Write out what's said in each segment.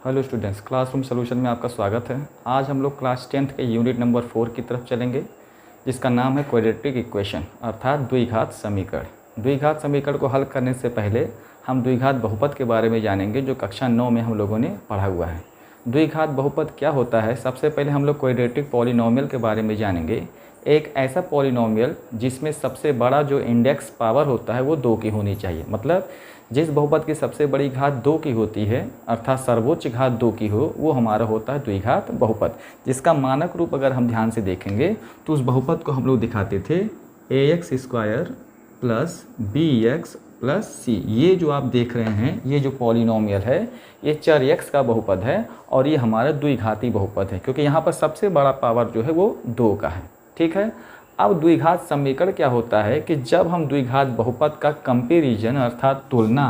Hello students, classroom solution में आपका स्वागत है। आज हम लोग क्लास 10th के यूनिट नंबर 4 की तरफ चलेंगे, जिसका नाम है क्वाड्रेटिक इक्वेशन अर्थात द्विघात समीकरण। द्विघात समीकरण को हल करने से पहले हम द्विघात बहुपद के बारे में जानेंगे, जो कक्षा 9 में हम लोगों ने पढ़ा हुआ है। द्विघात बहुपद क्या होता है? सबसे पहले हम लोग क्वाड्रेटिक पॉलिनोमियल के बारे में जानेंगे। एक ऐसा पॉलिनोमियल जिसमें सबसे बड़ा जो इंडेक्स पावर होता है वो 2 की होनी चाहिए। मतलब जिस बहुपद की सबसे बड़ी घात 2 की होती है अर्थात सर्वोच्च घात 2 की हो, वो हमारा होता है द्विघात बहुपद। जिसका मानक रूप अगर हम ध्यान से देखेंगे तो उस बहुपद को हम लोग दिखाते थे ax² plus bx plus c। ये जो आप देख रहे हैं, ये जो पॉलिनोमियल है, ये चर x का बहुपद है और ये हमारा द्विघाती बहुपद है, क्योंकि यहाँ पर सबसे बड़ा पावर जो है वो 2 का है। ठीक है। अब द्विघात समीकरण क्या होता है कि जब हम द्विघात बहुपद का कंपैरिजन अर्थात तुलना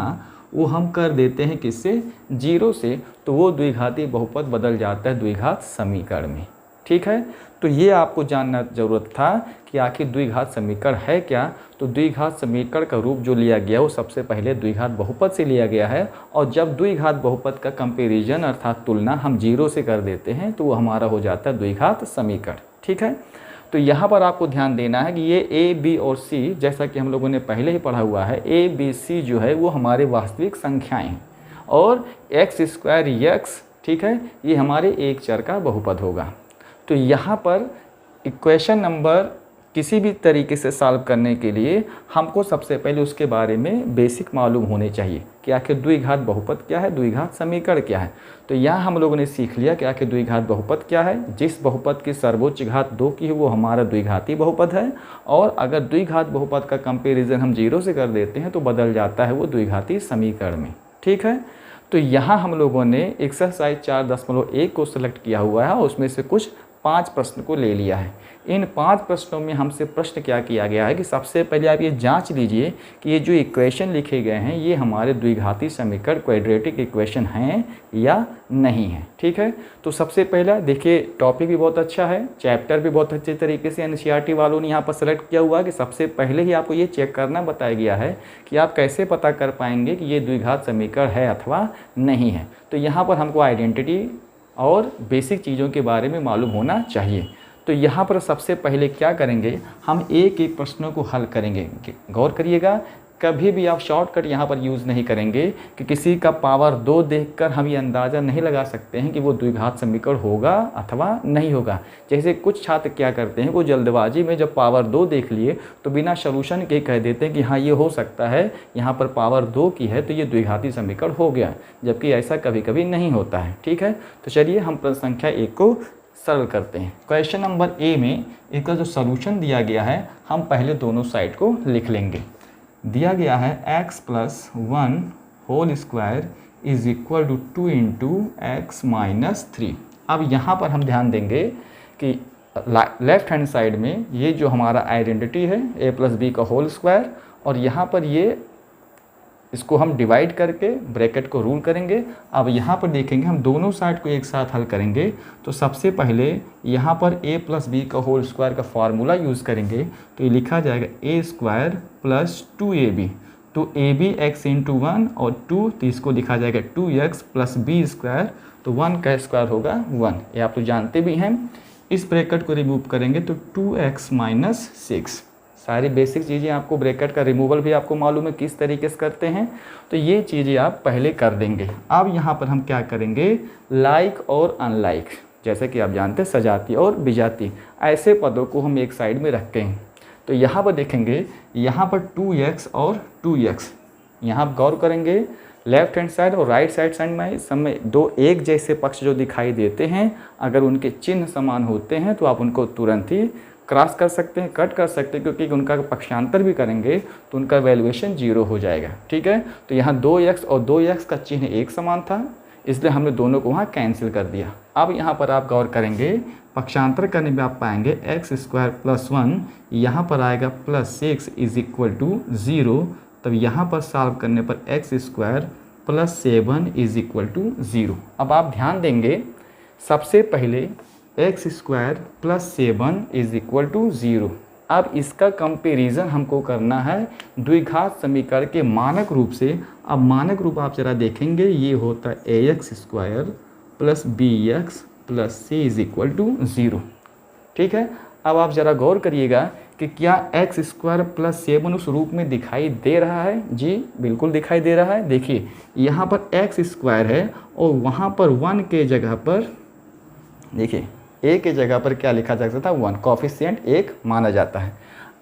वो हम कर देते हैं किससे? 0 से, तो वो द्विघाती बहुपद बदल जाता है द्विघात समीकरण में। ठीक है। तो ये आपको जानना ज़रूरत था कि आखिर द्विघात समीकरण है क्या। तो द्विघात समीकरण का रूप जो लिया गया वो सबसे पहले द्विघात बहुपद से लिया गया है, और जब द्विघात बहुपद का कंपैरिजन अर्थात तुलना हम 0 से कर देते हैं तो वो हमारा हो जाता है द्विघात समीकरण। ठीक है। तो यहाँ पर आपको ध्यान देना है कि ये a, b और c, जैसा कि हम लोगों ने पहले ही पढ़ा हुआ है, a, b, c जो है वो हमारे वास्तविक संख्याएं हैं, और x² x, ठीक है, ये हमारे एक चर का बहुपद होगा। तो यहाँ पर इक्वेशन नंबर किसी भी तरीके से सॉल्व करने के लिए हमको सबसे पहले उसके बारे में बेसिक मालूम होने चाहिए कि आखिर द्विघात बहुपद क्या है, द्विघात समीकरण क्या है। तो यहाँ हम लोगों ने सीख लिया कि आखिर द्विघात बहुपद क्या है। जिस बहुपद की सर्वोच्च घात 2 की है वो हमारा द्विघाती बहुपद है, और अगर द्विघात बहुपद का कंपेरिजन हम 0 से कर देते हैं तो बदल जाता है वो द्विघाती समीकरण में। ठीक है। तो यहाँ हम लोगों ने एक्सरसाइज 4.1 को सिलेक्ट किया हुआ है और उसमें से कुछ 5 प्रश्न को ले लिया है। इन 5 प्रश्नों में हमसे प्रश्न क्या किया गया है कि सबसे पहले आप ये जांच लीजिए कि ये जो इक्वेशन लिखे गए हैं ये हमारे द्विघाती समीकरण क्वाड्रेटिक इक्वेशन हैं या नहीं है। ठीक है। तो सबसे पहला देखिए, टॉपिक भी बहुत अच्छा है, चैप्टर भी बहुत अच्छे तरीके से एनसीईआरटी वालों ने यहाँ पर सेलेक्ट किया हुआ है कि सबसे पहले ही आपको ये चेक करना बताया गया है कि आप कैसे पता कर पाएंगे कि ये द्विघात समीकरण है अथवा नहीं है। तो यहाँ पर हमको आइडेंटिटी और बेसिक चीज़ों के बारे में मालूम होना चाहिए। तो यहाँ पर सबसे पहले क्या करेंगे, हम एक एक प्रश्नों को हल करेंगे। गौर करिएगा, कभी भी आप शॉर्टकट यहाँ पर यूज़ नहीं करेंगे कि किसी का पावर 2 देखकर हम ये अंदाज़ा नहीं लगा सकते हैं कि वो द्विघात समीकरण होगा अथवा नहीं होगा। जैसे कुछ छात्र क्या करते हैं, वो जल्दबाजी में जब पावर 2 देख लिए तो बिना सोल्यूशन के कह देते हैं कि हाँ ये हो सकता है, यहाँ पर पावर 2 की है तो ये द्विघाती समीकरण हो गया, जबकि ऐसा कभी कभी नहीं होता है। ठीक है। तो चलिए हम प्रश्न संख्या 1 को सरल करते हैं। क्वेश्चन नंबर ए में इसका जो सॉल्यूशन दिया गया है, हम पहले दोनों साइड को लिख लेंगे। दिया गया है x + 1 whole square is equal to 2 × x - 3। अब यहाँ पर हम ध्यान देंगे कि लेफ्ट हैंड साइड में ये जो हमारा आइडेंटिटी है a + b का होल स्क्वायर, और यहाँ पर ये इसको हम डिवाइड करके ब्रैकेट को रूल करेंगे। अब यहाँ पर देखेंगे, हम दोनों साइड को एक साथ हल करेंगे। तो सबसे पहले यहाँ पर a + b का होल स्क्वायर का फार्मूला यूज़ करेंगे, तो ये लिखा जाएगा a² + 2ab। तो ab x × 1 और 2, तो इसको लिखा जाएगा 2x + b², तो 1 का स्क्वायर होगा 1। ये आप तो जानते भी हैं। इस ब्रैकेट को रिमूव करेंगे तो 2x - 6। सारी बेसिक चीज़ें आपको, ब्रैकेट का रिमूवल भी आपको मालूम है किस तरीके से करते हैं, तो ये चीज़ें आप पहले कर देंगे। अब यहाँ पर हम क्या करेंगे, लाइक और अनलाइक, जैसे कि आप जानते हैं सजाती और बिजाती, ऐसे पदों को हम एक साइड में रखते हैं। तो यहाँ पर देखेंगे, यहाँ पर 2x और 2x, यहाँ आप गौर करेंगे लेफ्ट हैंड साइड और राइट साइड में समय दो एक जैसे पक्ष जो दिखाई देते हैं, अगर उनके चिन्ह समान होते हैं तो आप उनको तुरंत ही क्रॉस कर सकते हैं, कट कर सकते हैं, क्योंकि उनका पक्षांतर भी करेंगे तो उनका वैल्यूएशन 0 हो जाएगा। ठीक है। तो यहाँ 2x और 2x का चिन्ह एक समान था, इसलिए हमने दोनों को वहाँ कैंसिल कर दिया। अब यहाँ पर आप गौर करेंगे, पक्षांतर करने में आप पाएंगे x² + 1, यहाँ पर आएगा +6 = 0। तब यहाँ पर सॉल्व करने पर x² + 7 = 0। अब आप ध्यान देंगे, सबसे पहले x² + 7 = 0। अब इसका कंपैरिजन हमको करना है द्विघात समीकरण के मानक रूप से। अब मानक रूप आप जरा देखेंगे, ये होता है ax² plus B X plus C is equal to 0। ठीक है, अब आप ज़रा गौर करिएगा कि क्या एक्स स्क्वायर प्लस 7 उस रूप में दिखाई दे रहा है। जी बिल्कुल दिखाई दे रहा है। देखिए यहाँ पर एक्स स्क्वायर है और वहाँ पर 1 के जगह पर, देखिए ए के जगह पर क्या लिखा जा सकता है 1, कोफिशिएंट 1 माना जाता है।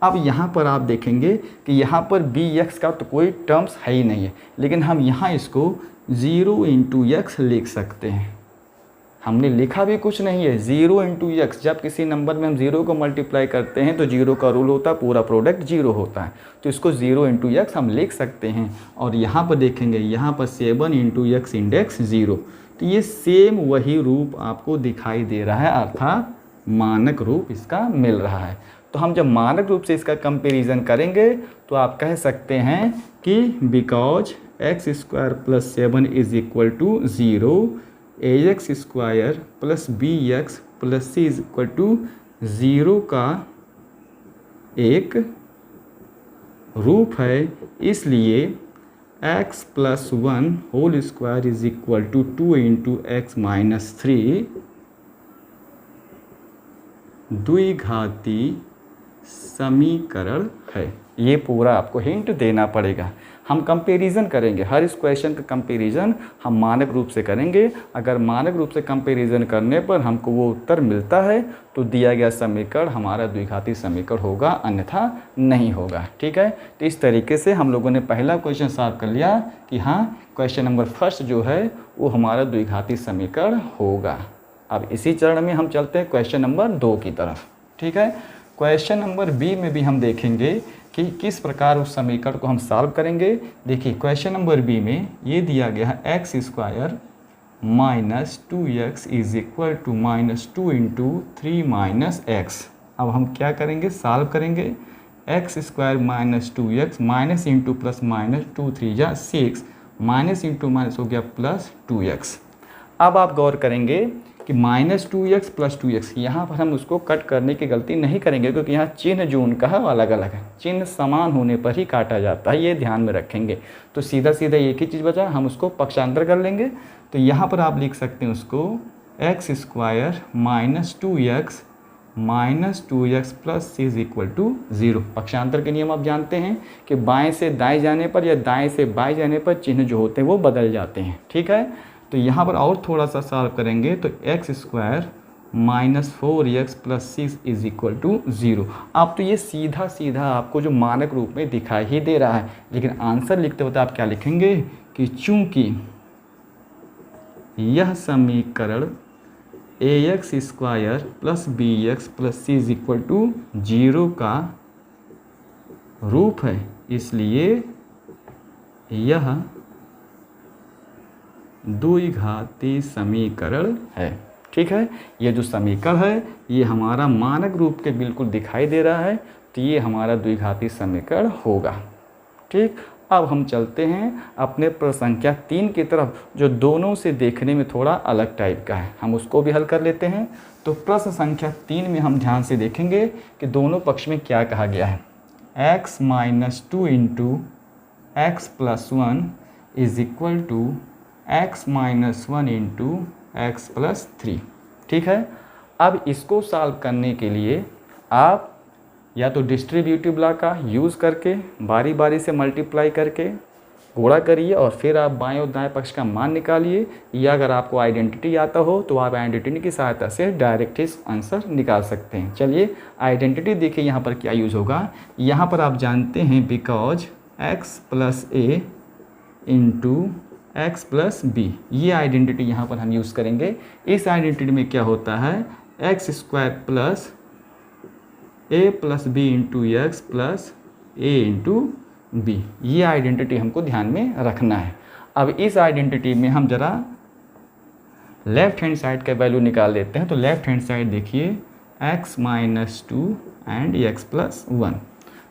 अब यहाँ पर आप देखेंगे कि यहाँ पर बी एक्स का तो कोई टर्म्स है ही नहीं है, लेकिन हम यहाँ इसको 0 इंटू एक्स लिख सकते हैं। हमने लिखा भी कुछ नहीं है, 0 इंटू एक्स। जब किसी नंबर में हम 0 को मल्टीप्लाई करते हैं तो 0 का रूल होता है, पूरा प्रोडक्ट 0 होता है, तो इसको 0 इंटू एक्स हम लिख सकते हैं। और यहाँ पर देखेंगे, यहाँ पर 7 इंटू एक्स इंडेक्स 0, तो ये सेम वही रूप आपको दिखाई दे रहा है, अर्थात मानक रूप इसका मिल रहा है। तो हम जब मानक रूप से इसका कंपैरिजन करेंगे तो आप कह सकते हैं कि because x square plus 7 is equal to 0, A x square plus B X plus C is equal to 0 का एक रूप है, इसलिए x plus 1 whole square is equal to 2 into x minus 3 द्विघाती समीकरण है। ये पूरा आपको हिंट देना पड़ेगा। हम कंपैरिजन करेंगे, हर इस क्वेश्चन का कंपैरिजन हम मानक रूप से करेंगे। अगर मानक रूप से कंपैरिजन करने पर हमको वो उत्तर मिलता है तो दिया गया समीकरण हमारा द्विघाती समीकरण होगा, अन्यथा नहीं होगा। ठीक है, तो इस तरीके से हम लोगों ने पहला क्वेश्चन सॉल्व कर लिया कि हाँ क्वेश्चन नंबर फर्स्ट जो है वो हमारा द्विघाती समीकरण होगा। अब इसी चरण में हम चलते हैं क्वेश्चन नंबर 2 की तरफ। ठीक है, क्वेश्चन नंबर बी में भी हम देखेंगे कि किस प्रकार उस समीकरण को हम सॉल्व करेंगे। देखिए क्वेश्चन नंबर बी में ये दिया गया है x square minus 2x is equal to minus 2 into 3 minus x. अब हम क्या करेंगे, सॉल्व करेंगे। X square minus 2x minus into plus minus 2 3 या 6 माइनस इंटू माइनस हो गया प्लस 2x। अब आप गौर करेंगे कि माइनस 2x प्लस 2x, यहाँ पर हम उसको कट करने की गलती नहीं करेंगे क्योंकि यहाँ चिन्ह जो उनका है वो अलग अलग है, चिन्ह समान होने पर ही काटा जाता है, ये ध्यान में रखेंगे। तो सीधा सीधा एक ही चीज़ बचा, हम उसको पक्षांतर कर लेंगे। तो यहाँ पर आप लिख सकते हैं उसको x square minus 2x minus 2x plus is equal to 0। पक्षांतर के नियम आप जानते हैं कि बाएँ से दाएँ जाने पर या दाएँ से बाएँ जाने पर चिन्ह जो होते हैं वो बदल जाते हैं। ठीक है, तो यहाँ पर और थोड़ा सा सॉल्व करेंगे तो x square minus 4x plus 6 is equal to 0। अब तो ये सीधा सीधा आपको जो मानक रूप में दिखाई ही दे रहा है, लेकिन आंसर लिखते वक्त आप क्या लिखेंगे कि चूंकि यह समीकरण ax square plus bx plus c is equal to 0 का रूप है, इसलिए यह द्विघाती समीकरण है। ठीक है, ये जो समीकरण है ये हमारा मानक रूप के बिल्कुल दिखाई दे रहा है, तो ये हमारा द्विघाती समीकरण होगा। ठीक, अब हम चलते हैं अपने प्रश्न संख्या 3 की तरफ, जो दोनों से देखने में थोड़ा अलग टाइप का है, हम उसको भी हल कर लेते हैं। तो प्रश्न संख्या 3 में हम ध्यान से देखेंगे कि दोनों पक्ष में क्या कहा गया है। x minus 2 into x plus 1 is equal to x minus 1 into x plus 3। ठीक है, अब इसको सॉल्व करने के लिए आप या तो डिस्ट्रीब्यूटिव लॉ का यूज़ करके बारी बारी से मल्टीप्लाई करके गुणा करिए और फिर आप बाएं और दाएं पक्ष का मान निकालिए, या अगर आपको आइडेंटिटी आता हो तो आप आइडेंटिटी की सहायता से डायरेक्ट ही आंसर निकाल सकते हैं। चलिए आइडेंटिटी देखिए यहाँ पर क्या यूज़ होगा। यहाँ पर आप जानते हैं because x plus a into x plus B, ये आइडेंटिटी यहाँ पर हम यूज़ करेंगे। इस आइडेंटिटी में क्या होता है, x square plus a plus b into x plus a into b, ये आइडेंटिटी हमको ध्यान में रखना है। अब इस आइडेंटिटी में हम ज़रा लेफ्ट हैंड साइड का वैल्यू निकाल लेते हैं। तो लेफ्ट हैंड साइड देखिए x minus 2 and x plus 1।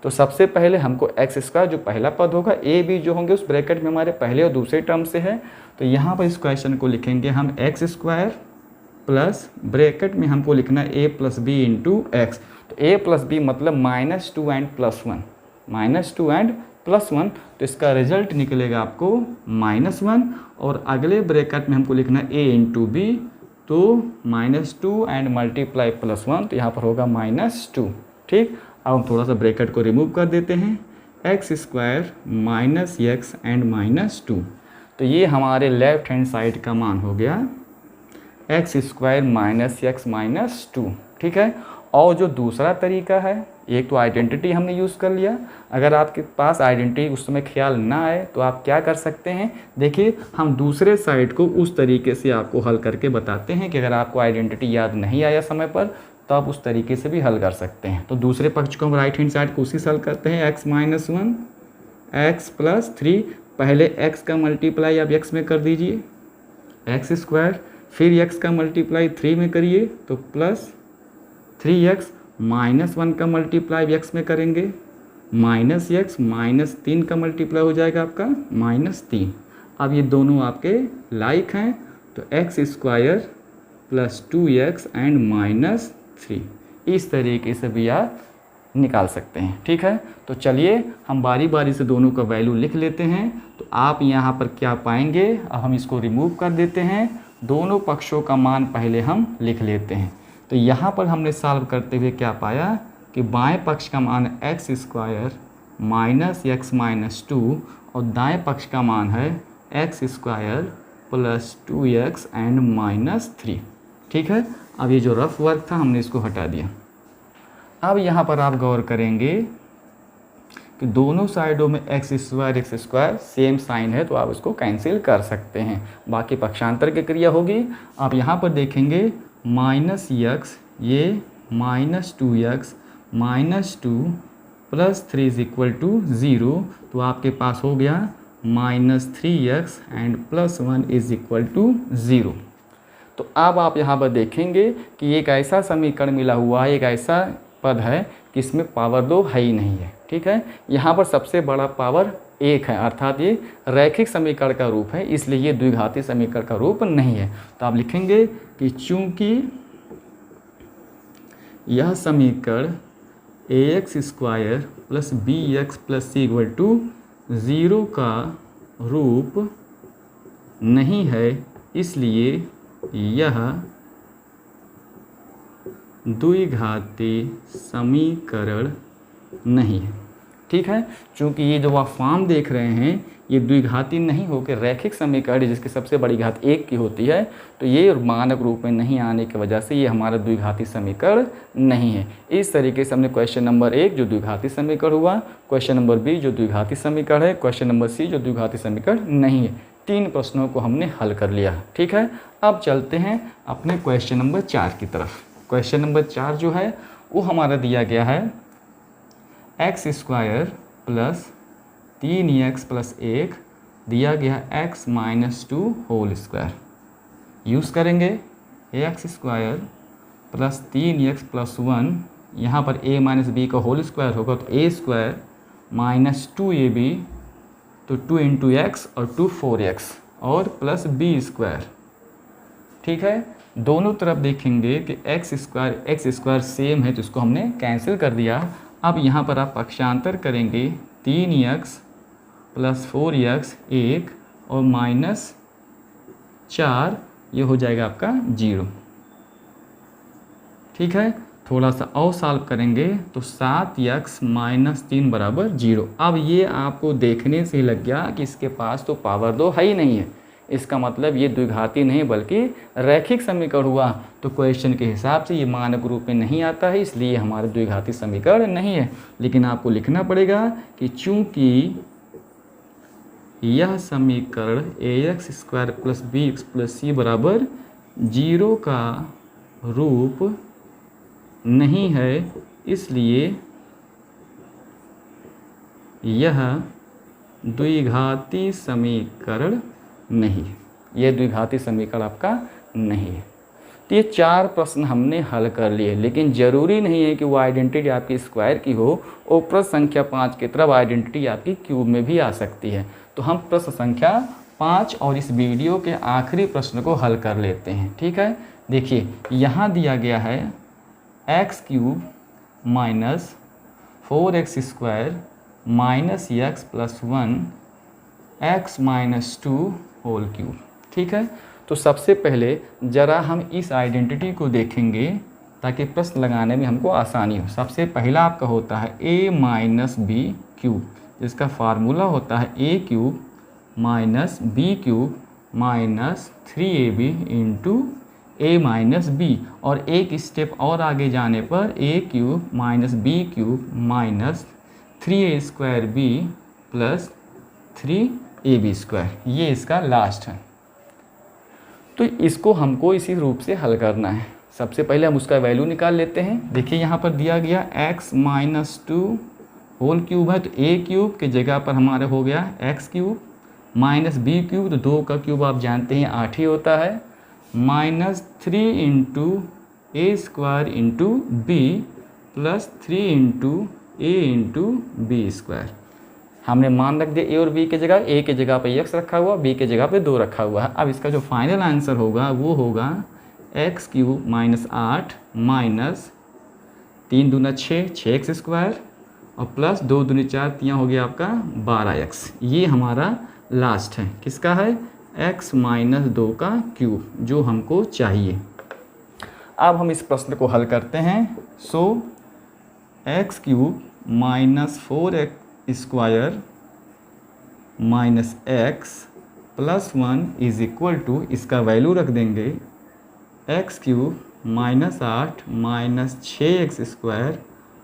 तो सबसे पहले हमको एक्स स्क्वायर जो पहला पद होगा, ए बी जो होंगे उस ब्रैकेट में हमारे पहले और दूसरे टर्म से है, तो यहाँ पर इस क्वेश्चन को लिखेंगे हम एक्स स्क्वायर प्लस ब्रैकेट में हमको लिखना है ए प्लस बी इंटू एक्स। तो ए प्लस बी मतलब -2 एंड +1, -2 एंड +1, तो इसका रिजल्ट निकलेगा आपको -1 और अगले ब्रैकेट में हमको लिखना है a इंटू बी, तो -2 एंड मल्टीप्लाई +1, तो यहाँ पर होगा -2। ठीक, अब हम थोड़ा सा ब्रैकेट को रिमूव कर देते हैं, x² -x एंड -2, तो ये हमारे लेफ्ट हैंड साइड का मान हो गया x² -x -2। ठीक है, और जो दूसरा तरीका है, एक तो आइडेंटिटी हमने यूज़ कर लिया, अगर आपके पास आइडेंटिटी उस समय ख्याल ना आए तो आप क्या कर सकते हैं, देखिए हम दूसरे साइड को उस तरीके से आपको हल करके बताते हैं कि अगर आपको आइडेंटिटी याद नहीं आया समय पर तो आप उस तरीके से भी हल कर सकते हैं। तो दूसरे पक्ष को हम राइट हैंड साइड को उसी से हल करते हैं, x -1 x +3, पहले x का मल्टीप्लाई आप x में कर दीजिए x², फिर x का मल्टीप्लाई 3 में करिए तो +3x, -1 का मल्टीप्लाई x में करेंगे -x, -3 का मल्टीप्लाई हो जाएगा आपका -3। अब ये दोनों आपके लाइक हैं, तो x² +2x एंड -3, इस तरीके से भी आप निकाल सकते हैं। ठीक है, तो चलिए हम बारी बारी से दोनों का वैल्यू लिख लेते हैं। तो आप यहाँ पर क्या पाएंगे, अब हम इसको रिमूव कर देते हैं, दोनों पक्षों का मान पहले हम लिख लेते हैं। तो यहाँ पर हमने सॉल्व करते हुए क्या पाया कि बाएं पक्ष का मान x² -x -2 और दाएं पक्ष का मान है x² +2x एंड -3। ठीक है, अब ये जो रफ वर्क था हमने इसको हटा दिया। अब यहाँ पर आप गौर करेंगे कि दोनों साइडों में x² सेम साइन है, तो आप इसको कैंसिल कर सकते हैं, बाकी पक्षांतर की क्रिया होगी। आप यहाँ पर देखेंगे -x, ये -2x -2 +3 = 0, तो आपके पास हो गया -3x एंड +1 = 0। तो अब आप यहाँ पर देखेंगे कि एक ऐसा समीकरण मिला हुआ है, एक ऐसा पद है कि इसमें पावर 2 है ही नहीं है। ठीक है, यहाँ पर सबसे बड़ा पावर 1 है, अर्थात ये रैखिक समीकरण का रूप है, इसलिए ये द्विघाती समीकरण का रूप नहीं है। तो आप लिखेंगे कि चूंकि यह समीकरण ax² + bx + c = 0 का रूप नहीं है, इसलिए यह द्विघाती समीकरण नहीं है। ठीक है, चूँकि ये जो आप फॉर्म देख रहे हैं ये द्विघाती नहीं होकर रैखिक समीकरण जिसकी सबसे बड़ी घात 1 की होती है, तो ये मानक रूप में नहीं आने की वजह से ये हमारा द्विघाती समीकरण नहीं है। इस तरीके से हमने क्वेश्चन नंबर 1 जो द्विघाती समीकरण हुआ, क्वेश्चन नंबर B जो द्विघाती समीकरण है, क्वेश्चन नंबर C जो द्विघाती समीकरण नहीं है, 3 प्रश्नों को हमने हल कर लिया। ठीक है, अब चलते हैं अपने क्वेश्चन नंबर 4 की तरफ। क्वेश्चन नंबर 4 जो है वो हमारा दिया गया है x² + 3x + 1 दिया गया x -2 होल स्क्वायर। यूज़ करेंगे x² + 3x + 1, यहाँ पर a - b का होल स्क्वायर होगा तो a² - 2ab, तो 2 × x और 2 4x और +b²। ठीक है, दोनों तरफ देखेंगे कि x² सेम है तो इसको हमने कैंसिल कर दिया। अब यहाँ पर आप पक्षांतर करेंगे 3x + 4x 1 और -4, ये हो जाएगा आपका 0। ठीक है, थोड़ा सा और सॉल्व करेंगे तो 7x - 3 = 0। अब ये आपको देखने से लग गया कि इसके पास तो पावर 2 है ही नहीं है, इसका मतलब ये द्विघाती नहीं बल्कि रैखिक समीकरण हुआ। तो क्वेश्चन के हिसाब से ये मानक रूप में नहीं आता है, इसलिए हमारा द्विघाती समीकरण नहीं है। लेकिन आपको लिखना पड़ेगा कि चूंकि यह समीकरण ax² + bx + c = 0 का रूप नहीं है, इसलिए यह द्विघाती समीकरण नहीं है। यह द्विघाती समीकरण आपका नहीं है। तो ये 4 प्रश्न हमने हल कर लिए, लेकिन ज़रूरी नहीं है कि वो आइडेंटिटी आपकी स्क्वायर की हो, और प्रश्न संख्या 5 की तरफ आइडेंटिटी आपकी क्यूब में भी आ सकती है। तो हम प्रश्न संख्या 5 और इस वीडियो के आखिरी प्रश्न को हल कर लेते हैं। ठीक है, देखिए यहाँ दिया गया है x³ - 4x² minus x plus 1 x minus 2 whole cube. ठीक है, तो सबसे पहले ज़रा हम इस आइडेंटिटी को देखेंगे ताकि प्रश्न लगाने में हमको आसानी हो। सबसे पहला आपका होता है a माइनस बी क्यूब, जिसका फार्मूला होता है a cube minus B cube minus 3ab into a minus B, और एक स्टेप और आगे जाने पर a cube minus B cube minus 3a square B plus 3ab square, ये इसका लास्ट है। तो इसको हमको इसी रूप से हल करना है। सबसे पहले हम उसका वैल्यू निकाल लेते हैं। देखिए यहाँ पर दिया गया x माइनस 2 होल क्यूब है, तो a क्यूब की जगह पर हमारा हो गया x cube minus B cube, तो 2 का क्यूब आप जानते हैं 8 ही होता है, minus 3 into a square into b plus 3 into a into b square. हमने मान रख दिया a और b की जगह, a की जगह पे x रखा हुआ, b की जगह पे 2 रखा हुआ है। अब इसका जो फाइनल आंसर होगा वो होगा एक्स क्यूब माइनस 8 माइनस 3 दूना 6, 6x स्क्वायर और प्लस 2 दूनी 4, 3 हो गया आपका 12x। ये हमारा लास्ट है, किसका है? x माइनस 2 का क्यूब, जो हमको चाहिए। अब हम इस प्रश्न को हल करते हैं। So x cube minus 4x square minus x plus 1 is equal to, इसका वैल्यू रख देंगे x cube minus 8 minus 6x square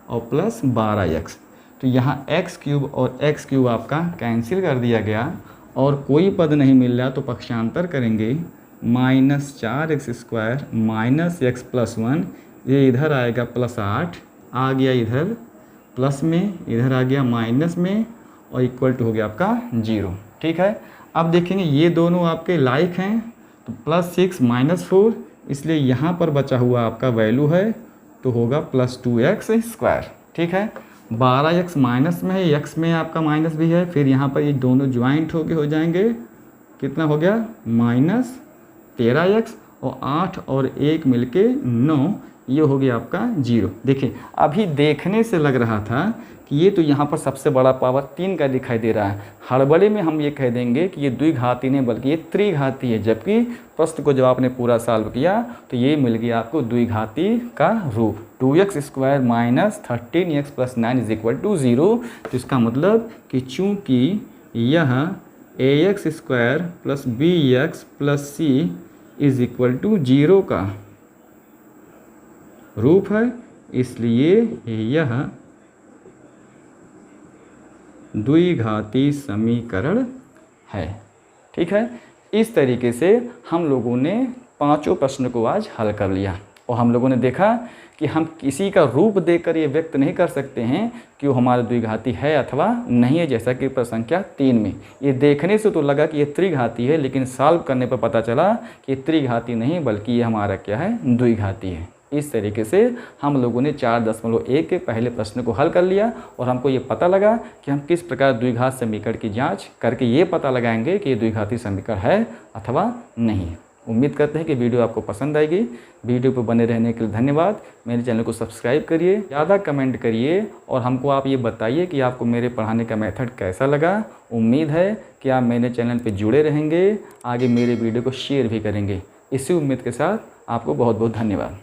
और प्लस 12x। तो यहाँ एक्स क्यूब और एक्स क्यूब आपका कैंसिल कर दिया गया और कोई पद नहीं मिल रहा, तो पक्षांतर करेंगे minus 4x square minus x plus 1, ये इधर आएगा प्लस 8, आ गया इधर प्लस में, इधर आ गया माइनस में और इक्वल टू हो गया आपका 0। ठीक है, अब देखेंगे ये दोनों आपके लाइक हैं, तो प्लस 6 माइनस 4, इसलिए यहाँ पर बचा हुआ आपका वैल्यू है तो होगा प्लस 2x स्क्वायर। ठीक है, 12x माइनस में है, x में आपका माइनस भी है, फिर यहाँ पर ये दोनों ज्वाइंट होके हो जाएंगे, कितना हो गया माइनस 13x और 8 और 1 मिलके 9, ये हो गया आपका 0। देखिए अभी देखने से लग रहा था कि ये तो यहाँ पर सबसे बड़ा पावर 3 का दिखाई दे रहा है, हड़बड़ी में हम ये कह देंगे कि ये द्विघाती नहीं बल्कि ये त्रिघाती है, जबकि प्रश्न को जब आपने पूरा सॉल्व किया तो ये मिल गया आपको द्विघाती का रूप 2x square minus 13x plus 9 is equal to 0। तो इसका मतलब कि चूँकि यह ax square plus bx plus c is equal to 0 का रूप है, इसलिए यह द्विघाती समीकरण है। ठीक है, इस तरीके से हम लोगों ने पांचों प्रश्न को आज हल कर लिया और हम लोगों ने देखा कि हम किसी का रूप देखकर ये व्यक्त नहीं कर सकते हैं कि वो हमारा द्विघाती है अथवा नहीं है, जैसा कि प्रश्न संख्या 3 में। ये देखने से तो लगा कि ये त्रिघाती है, लेकिन सॉल्व करने पर पता चला कि त्रिघाती नहीं बल्कि ये हमारा क्या है, द्विघाती है। इस तरीके से हम लोगों ने 4.1 के पहले प्रश्न को हल कर लिया और हमको ये पता लगा कि हम किस प्रकार द्विघात समीकरण की जांच करके ये पता लगाएंगे कि ये द्विघाती समीकरण है अथवा नहीं। उम्मीद करते हैं कि वीडियो आपको पसंद आएगी। वीडियो पर बने रहने के लिए धन्यवाद। मेरे चैनल को सब्सक्राइब करिए, ज़्यादा कमेंट करिए और हमको आप ये बताइए कि आपको मेरे पढ़ाने का मेथड कैसा लगा। उम्मीद है कि आप मेरे चैनल पर जुड़े रहेंगे, आगे मेरे वीडियो को शेयर भी करेंगे। इसी उम्मीद के साथ आपको बहुत बहुत धन्यवाद।